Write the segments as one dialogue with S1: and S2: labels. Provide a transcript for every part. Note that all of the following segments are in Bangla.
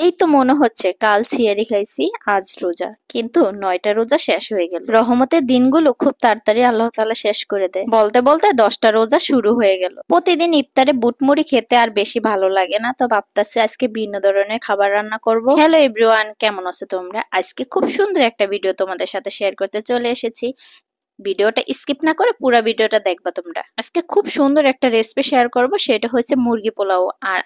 S1: এই তো মনে হচ্ছে কাল ছিয়ারি খাইছি, আজ রোজা, কিন্তু 9টা রোজা শেষ হয়ে গেল। রহমতের দিনগুলো খুব তাড়াতাড়ি আল্লাহ তাআলা শেষ করে দেয়। বলতে বলতে 10টা রোজা শুরু হয়ে গেল। প্রতিদিন ইফতারে বুটমুড়ি খেতে আর বেশি ভালো লাগে না, তো ভাবতেছি আজকে ভিন্ন ধরনের খাবার রান্না করব। হ্যালো এভরিওয়ান, কেমন আছো তোমরা? আজকে খুব সুন্দর একটা ভিডিও তোমাদের সাথে শেয়ার করতে চলে এসেছি। ভিডিওটা স্কিপ না করে পুরো ভিডিওটা দেখবা তোমরা। আজকে খুব সুন্দর একটা রেসিপি শেয়ার করব, সেটা হচ্ছে মুরগি পোলাও। আর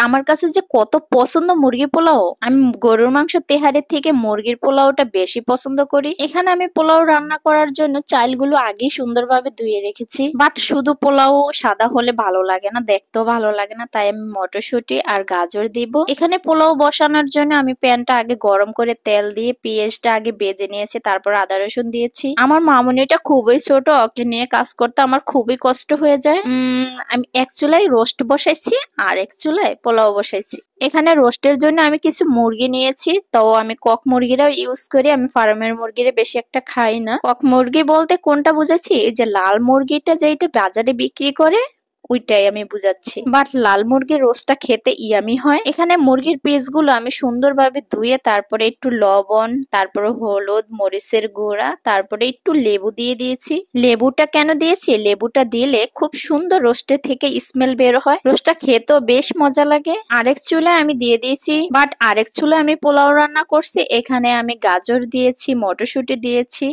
S1: আমার কাছে যে কত পছন্দ মুরগি পোলাও, আমি গরুর মাংস তেহারির থেকে মুরগির পোলাওটা বেশি পছন্দ করি। এখানে আমি পোলাও রান্না করার জন্য চালগুলো আগেই সুন্দরভাবে ধুয়ে রেখেছি। বাট শুধু পোলাও সাদা হলে ভালো লাগে না, দেখতেও ভালো লাগে না, তাই আমি মটরশুঁটি আর গাজর দিব। এখানে পোলাও বসানোর জন্য আমি প্যানটা আগে গরম করে তেল দিয়ে পেঁয়াজটা আগে ভেজে নিয়েছি, তারপর আদা রসুন দিয়েছি। আমার মামুনিটা খুবই ছোট, ওকে নিয়ে কাজ করতে আমার খুবই কষ্ট হয়ে যায়। আমি এক চুলায় রোস্ট বসাইছি আর এক চুলায় পোলাও বসাইছি। এখানে রোস্টের জন্য আমি কিছু মুরগি নিয়েছি, তো আমি কক মুরগিরাও ইউজ করি, আমি ফার্মের মুরগিরে বেশি একটা খাই না। কক মুরগি বলতে কোনটা বুঝাচ্ছি, এই যে লাল মুরগিটা যেটা বাজারে বিক্রি করে ওইটাই আমি বুঝাচ্ছি। বাট লাল মুরগির রোস্টটা খেতে ইয়ামি হয়। এখানে মুরগির পিসগুলো আমি সুন্দরভাবে ধুয়ে তারপরে একটু লবণ, তারপরে হলুদ, মরিচের গুঁড়া, তারপরে একটু লেবু দিয়ে দিয়েছি। লেবুটা কেন দিয়েছি, লেবুটা দিলে খুব সুন্দর রোস্টের থেকে স্মেল বের হয়, রোস্টটা খেতেও বেশ মজা লাগে। আরেক চুলায় আমি দিয়ে দিয়েছি, বাট আরেক চুলায় আমি পোলাও রান্না করছি। এখানে আমি গাজর দিয়েছি, মটরশুঁটি দিয়েছি,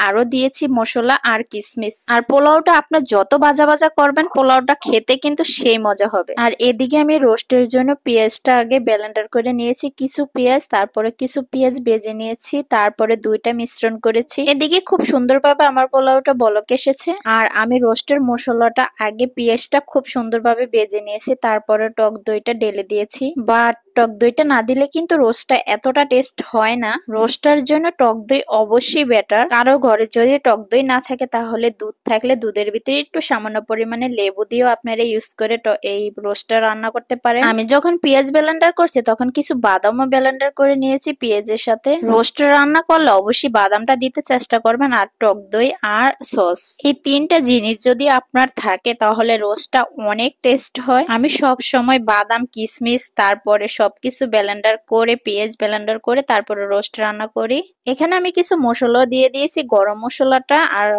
S1: আরো দিয়েছি মশলা আর কিশমিশ। আর পোলাওটা আপনার যত ভাজা ভাজা করবেন পোলাওটা খেতে কিন্তু সেই মজা হবে। আর এদিকে আমি রোস্টের জন্য পেঁয়াজটা আগে ব্লেন্ডার করে নিয়েছি, কিছু পেঁয়াজ, তারপরে কিছু পেঁয়াজ ভেজে নিয়েছি, তারপরে দুইটা মিশ্রণ করেছি। এদিকে খুব সুন্দরভাবে আমার পোলাওটা বলক এসেছে। আর আমি রোস্টের মশলাটা আগে পেঁয়াজটা খুব সুন্দরভাবে ভেজে নিয়েছি, তারপরে টক দইটা ঢেলে দিয়েছি। বাট টক দইটা না দিলে কিন্তু রোস্টটা এতটা টেস্ট হয় না। রোস্টার জন্য টক দই অবশ্যই বেটার। কারো ঘরে যদি টক দই না থাকে তাহলে দুধ থাকলে দুধের ভিতরে একটু সামান্য পরিমাণে লেবু দিয়েও আপনারা ইউজ করে এই রোস্টটা রান্না করতে পারেন। আমি যখন পেঁয়াজ ব্লেন্ডার করছি তখন কিছু বাদামও ব্লেন্ডার করে নিয়েছি পেঁয়াজের সাথে। রোস্টটা রান্না করলে অবশ্যই বাদামটা দিতে চেষ্টা করবেন, আর টক দই আর সস, এই তিনটা জিনিস যদি আপনার থাকে তাহলে রোস্টটা অনেক টেস্ট হয়। আমি সব সময় বাদাম, কিশমিশ, তারপরে সবকিছু ব্লেন্ডার করে পেঁয়াজ ব্লেন্ডার করে তারপরে রোস্ট রান্না করি। এখানে আমি কিছু মশলা দিয়ে দিয়েছি, গরম মশলাটা আর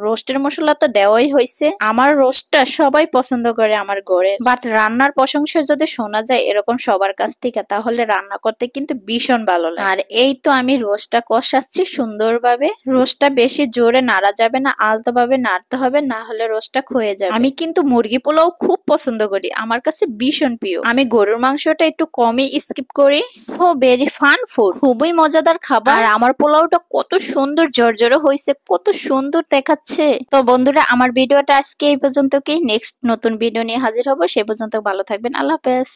S1: রোস্টের মশলা তো দেওয়াই হয়েছে। আমার রোস্টটা সবাই পছন্দ করে আমার ঘরে। বাট রান্নার প্রশংসা যদি শোনা যায় এরকম সবার কাছ থেকে, তাহলে রান্না করতে কিন্তু ভীষণ ভালো লাগে। আর এই তো আমি রোস্টটা কষাচ্ছি সুন্দরভাবে। রোস্টটা বেশি জোরে নাড়া যাবে না, আলতো ভাবে নাড়তে হবে, না হলে রোস্টটা ক্ষয়ে যাবে। আমি কিন্তু মুরগি পোলাও খুব পছন্দ করি, আমার কাছে ভীষণ প্রিয়। আমি গরুর মাংসটা একটু কমই স্কিপ করি। সো ভেরি ফান ফুড, খুবই মজাদার খাবার। আর আমার পোলাওটা কত সুন্দর ঝরঝরে হয়েছে, কত সুন্দর দেখাচ্ছে। তো বন্ধুরা, আমার ভিডিওটা আজকে এই পর্যন্ত। কি নেক্সট নতুন ভিডিও নিয়ে হাজির হব, সে পর্যন্ত ভালো থাকবেন। আল্লাহ হাফেজ।